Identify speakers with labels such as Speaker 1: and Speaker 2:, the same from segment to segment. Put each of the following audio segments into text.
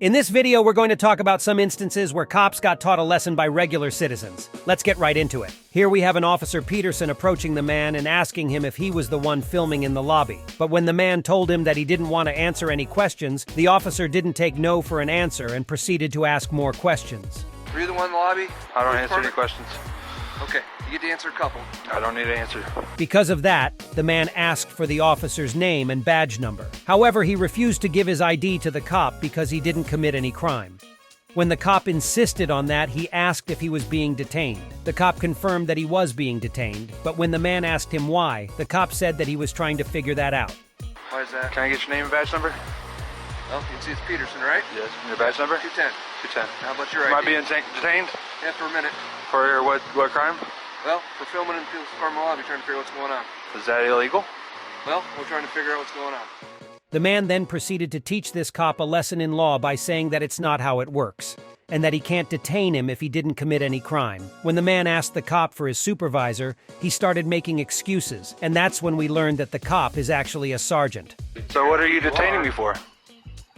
Speaker 1: In this video, we're going to talk about some instances where cops got taught a lesson by regular citizens. Let's get right into it. Here we have an Officer Peterson approaching the man and asking him if he was the one filming in the lobby. But when the man told him that he didn't want to answer any questions, the officer didn't take no for an answer and proceeded to ask more questions.
Speaker 2: Were you the one in the lobby?
Speaker 3: I don't answer any questions.
Speaker 2: Okay, you get to answer a couple.
Speaker 3: I don't need to answer.
Speaker 1: Because of that, the man asked for the officer's name and badge number. However, he refused to give his ID to the cop because he didn't commit any crime. When the cop insisted on that, he asked if he was being detained. The cop confirmed that he was being detained, but when the man asked him why, the cop said that he was trying to figure that out.
Speaker 2: Why is that?
Speaker 3: Can I get your name and badge number?
Speaker 2: Well, you can see it's Peterson, right?
Speaker 3: Yes. Your badge number?
Speaker 2: 210.
Speaker 3: 210.
Speaker 2: How about your ID?
Speaker 3: Am I being detained?
Speaker 2: Yeah, for a minute.
Speaker 3: For what crime?
Speaker 2: Well, we're filming in the department lobby trying to figure out what's going on.
Speaker 3: Is that illegal?
Speaker 2: Well, we're trying to figure out what's going on.
Speaker 1: The man then proceeded to teach this cop a lesson in law by saying that it's not how it works, and that he can't detain him if he didn't commit any crime. When the man asked the cop for his supervisor, he started making excuses, and that's when we learned that the cop is actually a sergeant.
Speaker 3: So what are you detaining me for?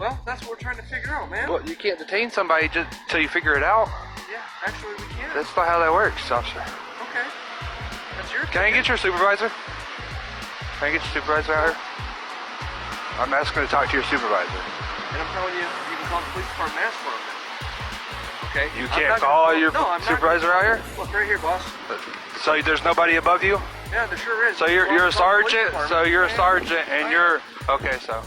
Speaker 2: Well, that's what we're trying to figure out, man.
Speaker 3: Well, you can't detain somebody just till you figure it out.
Speaker 2: Yeah, actually we can.
Speaker 3: That's not how that works, officer.
Speaker 2: Okay. That's your
Speaker 3: Can I get your supervisor? Can I get your supervisor out here? I'm asking to talk to your supervisor.
Speaker 2: And I'm telling you, you can call the police department and ask for him then. Okay?
Speaker 3: You can't call your supervisor out here?
Speaker 2: Look, right here, boss.
Speaker 3: So there's nobody above you?
Speaker 2: Yeah, there sure is.
Speaker 3: So you're a sergeant? So you're a sergeant and you're... Okay, so...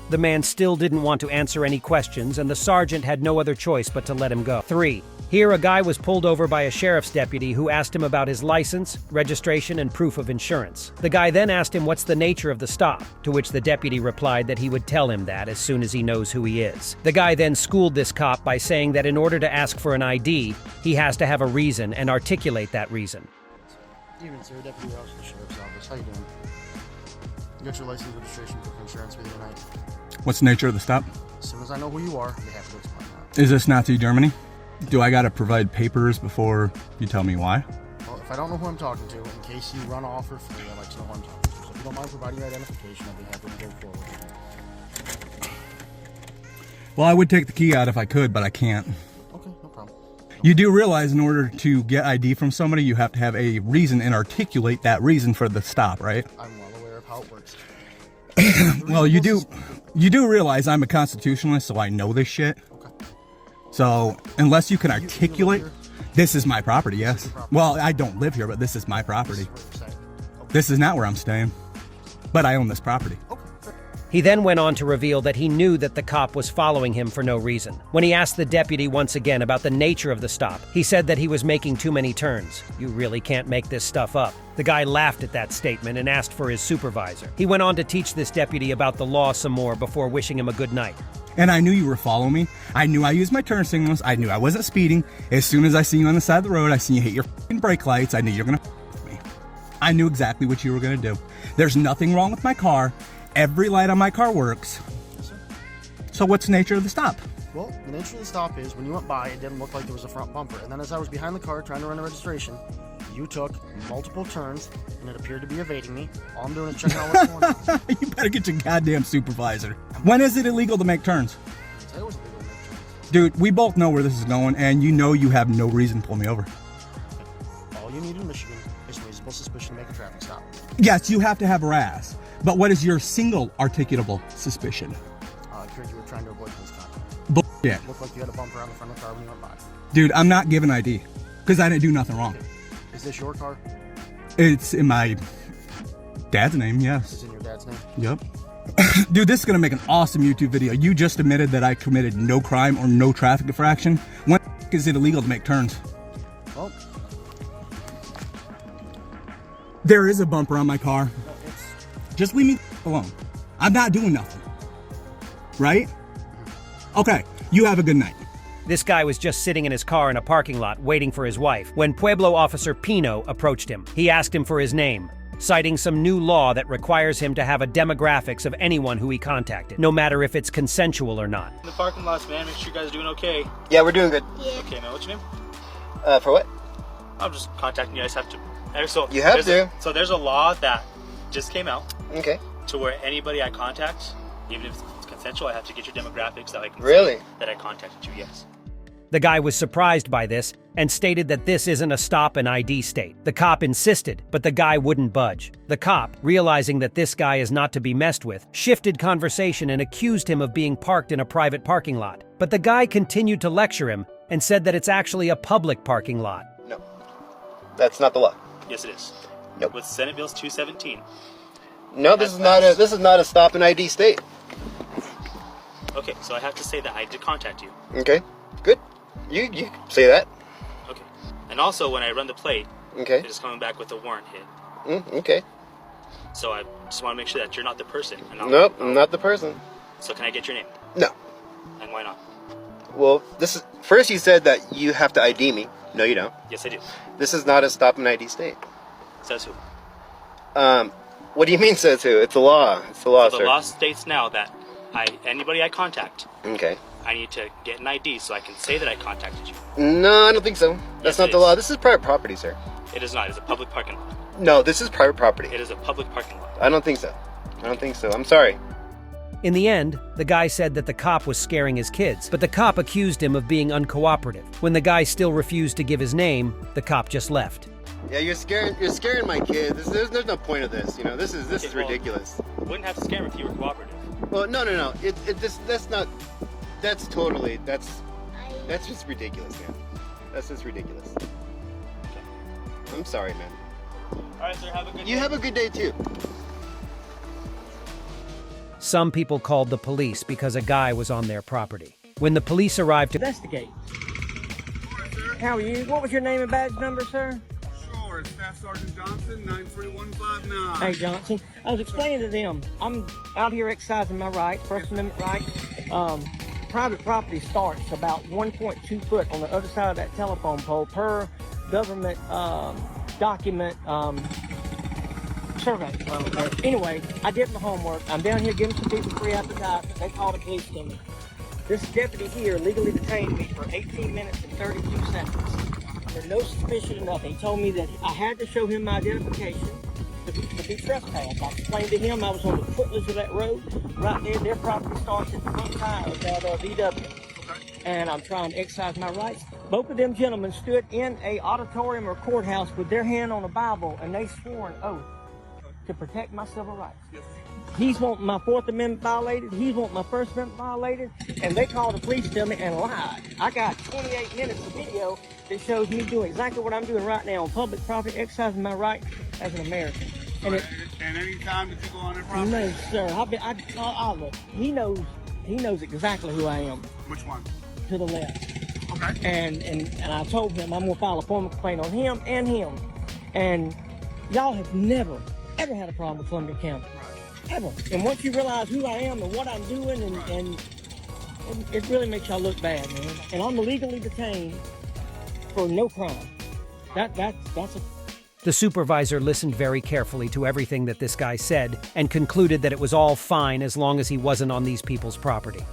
Speaker 1: The man still didn't want to answer any questions, and the sergeant had no other choice but to let him go. 3. Here, a guy was pulled over by a sheriff's deputy who asked him about his license, registration, and proof of insurance. The guy then asked him what's the nature of the stop, to which the deputy replied that he would tell him that as soon as he knows who he is. The guy then schooled this cop by saying that in order to ask for an ID, he has to have a reason and articulate that reason.
Speaker 4: Evening, sir. Deputy Rouse of the Sheriff's Office. How you doing? You got your license, registration, proof of insurance with you tonight?
Speaker 5: What's the nature of the stop?
Speaker 4: As soon as I know who you are, you have to explain that.
Speaker 5: Is this Nazi Germany? Do I gotta provide papers before you tell me why?
Speaker 4: Well, if I don't know who I'm talking to, in case you run off or free, I'd like to know who I'm talking to. So if you don't mind providing your identification, I'd be happy to go forward.
Speaker 5: Well, I would take the key out if I could, but I can't.
Speaker 4: Okay, no problem.
Speaker 5: You do realize in order to get ID from somebody, you have to have a reason and articulate that reason for the stop, right?
Speaker 4: I'm well aware of how it works.
Speaker 5: Well, you do realize I'm a constitutionalist, so I know this shit.
Speaker 4: Okay.
Speaker 5: So, unless you can articulate,
Speaker 4: here?
Speaker 5: this is my property, yes.
Speaker 4: This is your property.
Speaker 5: Well, I don't live here, but this is my property.
Speaker 4: This is what you're saying. Okay.
Speaker 5: This is not where I'm staying, but I own this property.
Speaker 4: Okay. Good.
Speaker 1: He then went on to reveal that he knew that the cop was following him for no reason. When he asked the deputy once again about the nature of the stop, he said that he was making too many turns. You really can't make this stuff up. The guy laughed at that statement and asked for his supervisor. He went on to teach this deputy about the law some more before wishing him a good night.
Speaker 5: And I knew you were following me. I knew I used my turn signals. I knew I wasn't speeding. As soon as I see you on the side of the road, I see you hit your f***ing brake lights. I knew you were gonna f*** with me. I knew exactly what you were gonna do. There's nothing wrong with my car. Every light on my car works.
Speaker 4: Yes, sir.
Speaker 5: So what's the nature of the stop?
Speaker 4: Well, the nature of the stop is when you went by, it didn't look like there was a front bumper. And then as I was behind the car trying to run a registration, you took multiple turns and it appeared to be evading me. All I'm doing is checking out what's going on.
Speaker 5: You better get your goddamn supervisor. When is it illegal to make turns?
Speaker 4: I didn't say it was illegal to make turns.
Speaker 5: Dude, we both know where this is going, and you know you have no reason to pull me over.
Speaker 4: All you need in Michigan is reasonable suspicion to make a traffic stop.
Speaker 5: Yes, you have to have RAS. But what is your single articulable suspicion?
Speaker 4: I heard you were trying to avoid police contact.
Speaker 5: Bullshit.
Speaker 4: Looked like you had a bumper on the front of the car when you went by.
Speaker 5: Dude, I'm not giving ID, because I didn't do nothing wrong.
Speaker 4: Is this your car?
Speaker 5: It's in my dad's name, yes.
Speaker 4: Is it in your dad's name?
Speaker 5: Yep. Dude, this is gonna make an awesome YouTube video. You just admitted that I committed no crime or no traffic infraction. When is it illegal to make turns?
Speaker 4: Well,
Speaker 5: There is a bumper on my car. Just leave me alone. I'm not doing nothing. Right? Okay, you have a good night.
Speaker 1: This guy was just sitting in his car in a parking lot waiting for his wife when Pueblo Officer Pino approached him. He asked him for his name, citing some new law that requires him to have a demographics of anyone who he contacted, no matter if it's consensual or not.
Speaker 6: In the parking lots, man. Make sure you guys are doing okay.
Speaker 7: Yeah, we're doing good.
Speaker 6: Okay, man. What's your name?
Speaker 7: For what?
Speaker 6: I'm just contacting you. I just have to. So
Speaker 7: You have to.
Speaker 6: So there's a law that just came out
Speaker 7: Okay.
Speaker 6: to where anybody I contact, even if it's consensual. I have to get your demographics that I can
Speaker 7: Really?
Speaker 6: say that I contacted you, yes.
Speaker 1: The guy was surprised by this and stated that this isn't a stop and ID state. The cop insisted, but the guy wouldn't budge. The cop, realizing that this guy is not to be messed with, shifted conversation and accused him of being parked in a private parking lot. But the guy continued to lecture him and said that it's actually a public parking lot.
Speaker 7: No. That's not the law.
Speaker 6: Yes, it is.
Speaker 7: Nope.
Speaker 6: With Senate Bills 217.
Speaker 7: No, this is not a stop and ID state.
Speaker 6: Okay, so I have to say that I did contact you.
Speaker 7: Okay. Good. You say that.
Speaker 6: Okay. And also, when I run the plate,
Speaker 7: Okay.
Speaker 6: it is coming back with a warrant hit.
Speaker 7: Okay.
Speaker 6: So I just want to make sure that you're not the person. And
Speaker 7: Nope, I'm not the person.
Speaker 6: So can I get your name?
Speaker 7: No.
Speaker 6: And why not?
Speaker 7: Well, this is first you said that you have to ID me. No, you don't.
Speaker 6: Yes, I do.
Speaker 7: This is not a stop and ID state.
Speaker 6: Says who?
Speaker 7: What do you mean says who? It's the law. It's the law,
Speaker 6: So
Speaker 7: sir.
Speaker 6: the law states now that anybody I contact,
Speaker 7: Okay.
Speaker 6: I need to get an ID so I can say that I contacted you.
Speaker 7: No, I don't think so. That's
Speaker 6: Yes,
Speaker 7: not
Speaker 6: it
Speaker 7: the
Speaker 6: is.
Speaker 7: law. This is private property, sir.
Speaker 6: It is not. It's a public parking lot.
Speaker 7: No, this is private property.
Speaker 6: It is a public parking lot.
Speaker 7: I don't think so. I don't think so. I'm sorry.
Speaker 1: In the end, the guy said that the cop was scaring his kids, but the cop accused him of being uncooperative. When the guy still refused to give his name, the cop just left.
Speaker 7: Yeah, you're scaring my kids. There's no point of this. You know, this is
Speaker 6: Okay, well,
Speaker 7: ridiculous.
Speaker 6: Wouldn't have to scare him if you were cooperative.
Speaker 7: Well, no. That's just ridiculous, man. That's just ridiculous. I'm sorry, man.
Speaker 6: All right, sir. Have a good day.
Speaker 7: You have a good day too.
Speaker 1: Some people called the police because a guy was on their property. When the police arrived to
Speaker 8: Investigate. How are you? What was your name and badge number, sir?
Speaker 9: Sure, it's Staff Sergeant Johnson, 93159.
Speaker 8: Hey, Johnson. I was explaining to them, I'm out here exercising my right, First Amendment right. Private property starts about 1.2 foot on the other side of that telephone pole per government document survey. Anyway, I did my homework. I'm down here giving some people free advertisement. They called the police to me. This deputy here legally detained me for 18 minutes and 32 seconds. For no suspicion of nothing. He told me that I had to show him my identification to be trespassed. I explained to him I was on the footless of that road. Right there, their property starts at the front tire of that VW. And I'm trying to exercise my rights. Both of them gentlemen stood in a auditorium or courthouse with their hand on a Bible, and they swore an oath to protect my civil rights. He's wanting my Fourth Amendment violated. He's wanting my First Amendment violated. And they called the police to me and lied. I got 28 minutes of video that shows me doing exactly what I'm doing right now on public property, exercising my right as an American. And
Speaker 9: any time that you go on their property?
Speaker 8: no, sir. I'll look. He knows exactly who I am.
Speaker 9: Which one?
Speaker 8: To the left.
Speaker 9: Okay.
Speaker 8: And I told him I'm gonna file a formal complaint on him and him. And y'all have never, ever had a problem with Columbia County. Ever. And once you realize who I am and what I'm doing, and it really makes y'all look bad, man. And I'm illegally detained for no crime. That's a...
Speaker 1: The supervisor listened very carefully to everything that this guy said and concluded that it was all fine as long as he wasn't on these people's property.